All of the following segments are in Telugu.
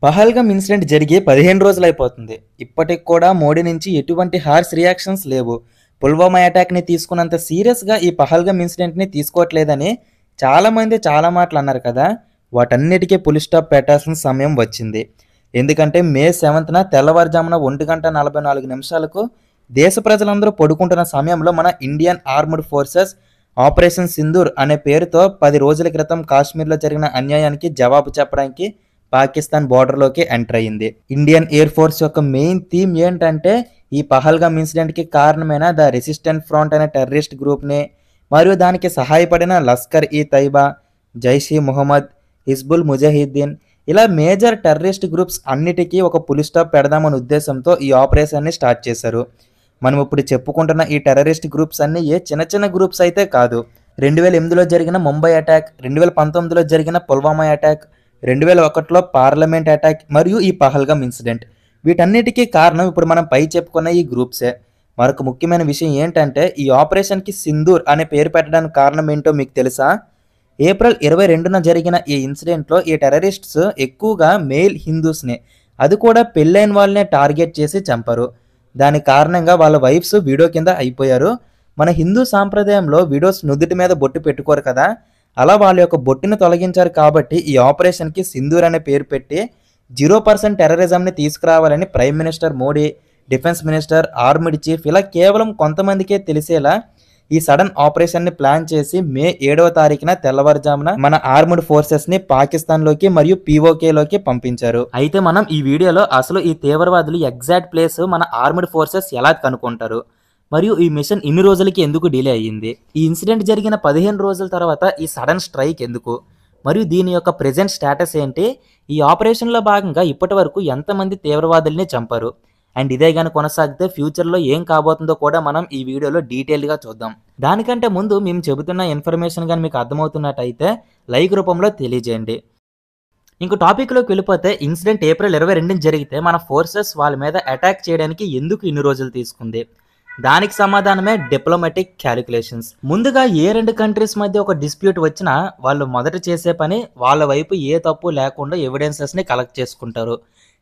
పహల్గం ఇన్సిడెంట్ జరిగి 15 రోజులైపోతుంది. ఇప్పటికి కూడా మోడీ నుంచి ఎటువంటి హార్ష్ రియాక్షన్స్ లేవు. పుల్వామా అటాక్‌ని తీసుకున్నంత సీరియస్‌గా ఈ పహల్గం ఇన్సిడెంట్‌ని తీసుకోవట్లేదని చాలామంది చాలా మాటలు అన్నారు కదా! వాటన్నిటికీ ఫుల్ స్టాప్ పెట్టాల్సిన సమయం వచ్చింది. ఎందుకంటే మే 7న తెల్లవారుజామున 1:44 దేశ ప్రజలందరూ పడుకుంటున్న సమయంలో మన Indian armed forces operation Sindoor అనే పేరుతో 10 రోజుల క్రితం కాశ్మీర్‌లో జరిగిన అన్యాయానికి జవాబు చెప్పడానికి పాకిస్తాన్ బోర్డర్‌లోకి ఎంటర్ అయింది. ఇండియన్ ఎయిర్ ఫోర్స్ యొక్క మెయిన్ థీమ్ ఏంటంటే ఈ పహల్గామ్ ఇన్సిడెంట్‌కి కారణమైన ద రెసిస్టెంట్ ఫ్రంట్ అనే టెర్రరిస్ట్ గ్రూప్‌ని మరియు దానికి సహాయపడిన లష్కర్ ఇ తైబా, జైష్ ఇ మొహమ్మద్, హిజ్బుల్ ముజాహిద్దీన్ ఇలా మేజర్ టెర్రరిస్ట్ గ్రూప్స్ అన్నిటికీ ఒక ఫుల్ స్టాప్ పెడదామనే ఉద్దేశంతో ఈ ఆపరేషన్‌ని స్టార్ట్ చేశారు. మనం ఇప్పుడు చెప్పుకుంటున్న ఈ టెర్రరిస్ట్ గ్రూప్స్ అన్నీ ఏ చిన్న చిన్న గ్రూప్స్ అయితే కాదు. 2008లో జరిగిన ముంబై అటాక్, 2019లో జరిగిన పుల్వామా అటాక్, 2001లో పార్లమెంట్ అటాక్ మరియు ఈ పహల్గామ్ ఇన్సిడెంట్ వీటన్నిటికీ కారణం ఇప్పుడు మనం పై చెప్పుకున్న ఈ గ్రూప్సే. మరొక ముఖ్యమైన విషయం ఏంటంటే ఈ ఆపరేషన్కి సింధూర్ అనే పేరు పెట్టడానికి కారణం ఏంటో మీకు తెలుసా? ఏప్రిల్ 22న జరిగిన ఈ ఇన్సిడెంట్లో ఈ టెర్రరిస్ట్స్ ఎక్కువగా మెయిల్ హిందూస్ని, అది కూడా పెళ్ళైన వాళ్ళనే టార్గెట్ చేసి చంపారు. దాని కారణంగా వాళ్ళ వైఫ్స్ వీడియో కింద అయిపోయారు. మన హిందూ సాంప్రదాయంలో వీడియోస్ నుదుటి మీద బొట్టు పెట్టుకోరు కదా, అలా వాళ్ళ యొక్క బొట్టును తొలగించారు. కాబట్టి ఈ ఆపరేషన్కి సింధూర్ అనే పేరు పెట్టి 0% టెర్రరిజంని తీసుకురావాలని prime minister Modi, defence minister, armed chief ఇలా కేవలం కొంతమందికే తెలిసేలా ఈ సడన్ ఆపరేషన్ని ప్లాన్ చేసి మే 7వ తారీఖున తెల్లవారుజామున మన ఆర్మ్డ్ ఫోర్సెస్ని పాకిస్తాన్లోకి మరియు పీఓకేలోకి పంపించారు. అయితే మనం ఈ వీడియోలో అసలు ఈ తీవ్రవాదులు ఎగ్జాక్ట్ ప్లేస్ మన ఆర్మ్డ్ ఫోర్సెస్ ఎలా కనుక్కుంటారు, మరియు ఈ మిషన్ ఇన్ని రోజులకి ఎందుకు డిలే అయ్యింది, ఈ ఇన్సిడెంట్ జరిగిన 15 రోజుల తర్వాత ఈ సడన్ స్ట్రైక్ ఎందుకు, మరియు దీని యొక్క ప్రెజెంట్ స్టేటస్ ఏంటి, ఈ ఆపరేషన్లో భాగంగా ఇప్పటి వరకు ఎంతమంది తీవ్రవాదుల్ని చంపారు, అండ్ ఇదే కానీ కొనసాగితే ఫ్యూచర్లో ఏం కాబోతుందో కూడా మనం ఈ వీడియోలో డీటెయిల్గా చూద్దాం. దానికంటే ముందు మేము చెబుతున్న ఇన్ఫర్మేషన్ కానీ మీకు అర్థమవుతున్నట్టయితే లైక్ రూపంలో తెలియజేయండి. ఇంకో టాపిక్లోకి వెళ్ళిపోతే ఇన్సిడెంట్ ఏప్రిల్ 22న జరిగితే మన ఫోర్సెస్ వాళ్ళ మీద అటాక్ చేయడానికి ఎందుకు ఇన్ని రోజులు తీసుకుంది? దానికి సమాధానమే డిప్లొమాటిక్ క్యాలిక్యులేషన్స్. ముందుగా ఏ రెండు కంట్రీస్ మధ్య ఒక డిస్ప్యూట్ వచ్చినా వాళ్ళు మొదట చేసే పని వాళ్ళ వైపు ఏ తప్పు లేకుండా ఎవిడెన్సెస్ని కలెక్ట్ చేసుకుంటారు.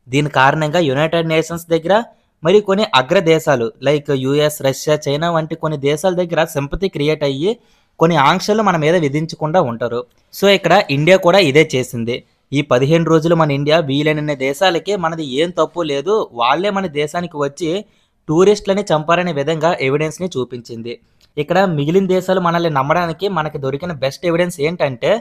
దీని కారణంగా యునైటెడ్ నేషన్స్ దగ్గర మరియు కొన్ని అగ్ర దేశాలు లైక్ యుఎస్, రష్యా, చైనా వంటి కొన్ని దేశాల దగ్గర సింపతి క్రియేట్ అయ్యి కొన్ని ఆంక్షలు మన మీద విధించకుండా ఉంటారు. సో ఇక్కడ ఇండియా కూడా ఇదే చేసింది. ఈ 15 రోజులు మన ఇండియా వీలైన దేశాలకి మనది ఏం తప్పు లేదు, వాళ్ళే మన దేశానికి వచ్చి టూరిస్టులని చంపారనే విధంగా ఎవిడెన్స్ని చూపించింది. ఇక్కడ మిగిలిన దేశాలు మనల్ని నమ్మడానికి మనకి దొరికిన బెస్ట్ ఎవిడెన్స్ ఏంటంటే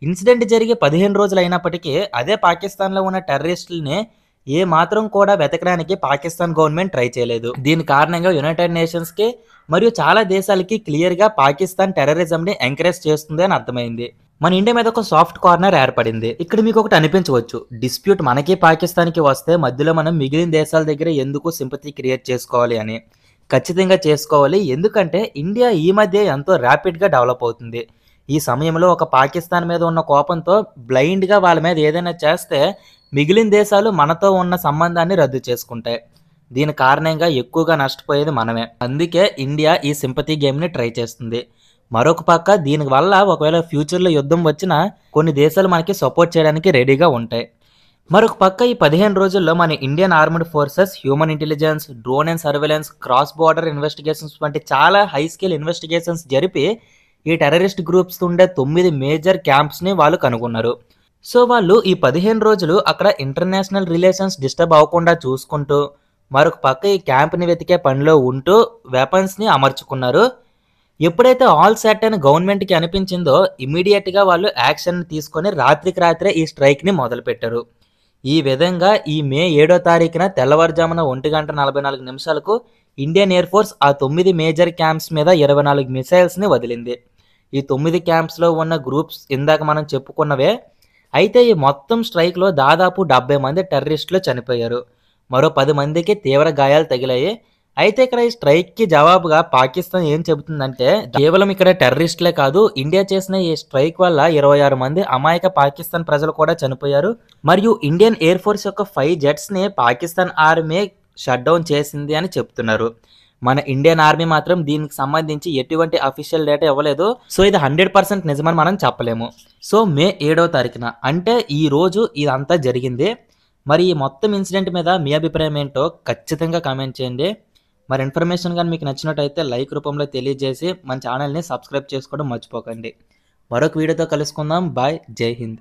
ఇన్సిడెంట్ జరిగి 15 రోజులు అయినప్పటికీ అదే పాకిస్తాన్లో ఉన్న టెర్రరిస్టులని ఏ మాత్రం కూడా వెతకడానికి పాకిస్తాన్ గవర్నమెంట్ ట్రై చేయలేదు. దీని కారణంగా యునైటెడ్ నేషన్స్కి మరియు చాలా దేశాలకి క్లియర్గా పాకిస్తాన్ టెర్రరిజంని ఎంకరేజ్ చేస్తుంది అని అర్థమైంది. మన ఇండియా మీద ఒక సాఫ్ట్ కార్నర్ ఏర్పడింది. ఇక్కడ మీకు ఒకటి అనిపించవచ్చు, డిస్ప్యూట్ మనకి పాకిస్తాన్కి వస్తే మధ్యలో మనం మిగిలిన దేశాల దగ్గర ఎందుకు సింపతి క్రియేట్ చేసుకోవాలి అని. ఖచ్చితంగా చేసుకోవాలి, ఎందుకంటే ఇండియా ఈ మధ్య ఎంతో ర్యాపిడ్గా డెవలప్ అవుతుంది. ఈ సమయంలో ఒక పాకిస్తాన్ మీద ఉన్న కోపంతో బ్లైండ్గా వాళ్ళ మీద ఏదైనా చేస్తే మిగిలిన దేశాలు మనతో ఉన్న సంబంధాన్ని రద్దు చేసుకుంటాయి. దీని కారణంగా ఎక్కువగా నష్టపోయేది మనమే. అందుకే ఇండియా ఈ సింపతి గేమ్ని ట్రై చేస్తుంది. మరొక పక్క దీనివల్ల ఒకవేళ ఫ్యూచర్లో యుద్ధం వచ్చినా కొన్ని దేశాలు మనకి సపోర్ట్ చేయడానికి రెడీగా ఉంటాయి. మరొక పక్క ఈ 15 రోజుల్లో మన Indian armed forces human intelligence, drone and surveillance, cross border investigations వంటి చాలా హై స్కేల్ ఇన్వెస్టిగేషన్స్ జరిపి ఈ టెర్రరిస్ట్ గ్రూప్స్ ఉండే 9 మేజర్ క్యాంప్స్ని వాళ్ళు కనుగొన్నారు. సో వాళ్ళు ఈ 15 రోజులు అక్కడ ఇంటర్నేషనల్ రిలేషన్స్ డిస్టర్బ్ అవ్వకుండా చూసుకుంటూ మరొక పక్క ఈ క్యాంప్ని వెతికే పనిలో ఉంటూ వెపన్స్ని అమర్చుకున్నారు. ఎప్పుడైతే ఆల్ సెట్ అని గవర్నమెంట్కి అనిపించిందో ఇమీడియట్గా వాళ్ళు యాక్షన్ తీసుకొని రాత్రికి రాత్రే ఈ స్ట్రైక్ని మొదలుపెట్టారు. ఈ విధంగా ఈ మే 7వ తారీఖున తెల్లవారుజామున 1:44 ఇండియన్ ఎయిర్ ఫోర్స్ ఆ 9 మేజర్ క్యాంప్స్ మీద 24 మిసైల్స్ని వదిలింది. ఈ 9 క్యాంప్స్లో ఉన్న గ్రూప్స్ ఇందాక మనం చెప్పుకున్నవే. అయితే ఈ మొత్తం స్ట్రైక్లో దాదాపు 70 మంది టెర్రరిస్టులు చనిపోయారు, మరో 10 మందికి తీవ్ర గాయాలు తగిలాయి. అయితే ఇక్కడ ఈ స్ట్రైక్కి జవాబుగా పాకిస్తాన్ ఏం చెబుతుందంటే కేవలం ఇక్కడ టెర్రరిస్టులే కాదు, ఇండియా చేసిన ఈ స్ట్రైక్ వల్ల 26 మంది అమాయక పాకిస్తాన్ ప్రజలు కూడా చనిపోయారు, మరియు ఇండియన్ ఎయిర్ ఫోర్స్ యొక్క 5 జెట్స్ని పాకిస్తాన్ ఆర్మీ షట్ డౌన్ చేసింది అని చెప్తున్నారు. మన ఇండియన్ ఆర్మీ మాత్రం దీనికి సంబంధించి ఎటువంటి అఫీషియల్ డేటా ఇవ్వలేదు. సో ఇది 100% నిజమని మనం చెప్పలేము. సో మే 7వ తారీఖున అంటే ఈ రోజు ఇదంతా జరిగింది. మరి ఈ మొత్తం ఇన్సిడెంట్ మీద మీ అభిప్రాయం ఏంటో ఖచ్చితంగా కామెంట్ చేయండి. మరి ఇన్ఫర్మేషన్ గాని మీకు నచ్చినట్టయితే లైక్ రూపంలో తెలియజేసి మన ఛానల్‌ని సబ్స్క్రైబ్ చేసుకోవడం మర్చిపోకండి. మరొక వీడియోతో కలుసుకుందాం. బాయ్. జై హింద్.